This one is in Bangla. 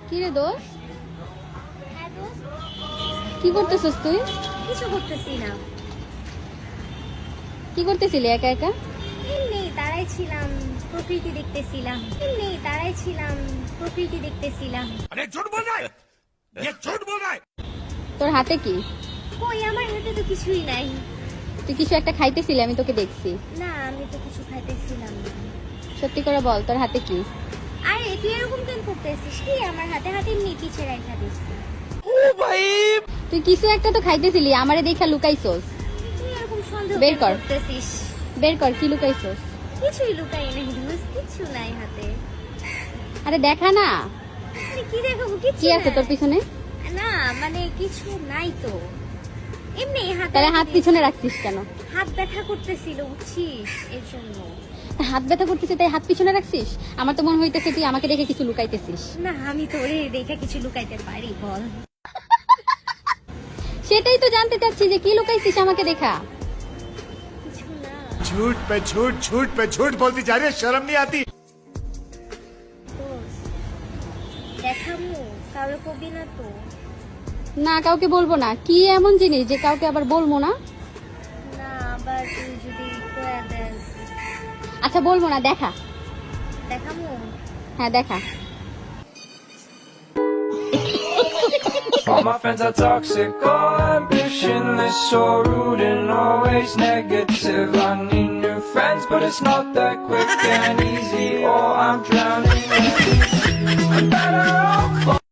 কি রে দোষ? হ্যাঁ দোস্ত, কি করতেছিস তুই? কিছু করতেছি না, কি করতেছিলি একা একা? এমনি দাঁড়াই ছিলাম, প্রকৃতি দেখতেছিলাম। अरे झूठ बोल रहा है ये झूठ बोल रहा है তোর হাতে কি? কই, আমার হাতে তো কিছুই নাই। তুই কিছু একটা খাইতেছিলি, আমি তোকে দেখছি। না, আমি তো কিছু খাইতেছিলাম না। সত্যি করে বল, তোর হাতে কি? আরে তুই এরকম কেন করতেছিস? কি আমার হাতে হাতে এমনি পিছে রাখা দিচ্ছি। তুই কিছু একটা তো খাইতেছিলি, আমারে দেখা লুকাইছস। তুই এরকম সন্দেহ বের কেন কর। করতেছিস? বের কর, কি লুকাইছস? কিছুই লুকাই নাই দোস্ত, কিছু নাই হাতে। আরে দেখা না, আরে কি দেখাবো? কিছু কি আছে নাই। তোর পিছনে? না মানে কিছু নাই তো, এমনি হাতে তাহলে হাত হাতে পিছনে রাখছিস কেন? হাত ব্যথা করতেছিল, বুঝছিস, এর জন্য। হাত ব্যথা করতেছে তাই হাত পিছনে রাখছিস? আমার তো মনে হইতেছে তুই আমাকে দেখে কিছু লুকাইতেছিস। না, আমি তোরে দেখে কিছু লুকাইতে পারি বল? সেটাই তো জানতে চাচ্ছি যে কি লুকাইছিস আমাকে দেখা। কিছু না झूठ पे झूठ बोलती जा रही है शर्म नहीं आती দোস্ত, দেখামু কারো কবি না তো? না, কাউকে বলবো না। কি এমন জিনিস যে কাউকে আবার বলবো না? না, আবার তুই যদি কয়া দেস। আচ্ছা বলবো না, দেখা। দেখামু। হ্যাঁ দেখা। All my friends are toxic, all ambitionless, so rude and always negative. I need new friends, but it's not that quick and easy. Oh, I'm drowning. I'm better off.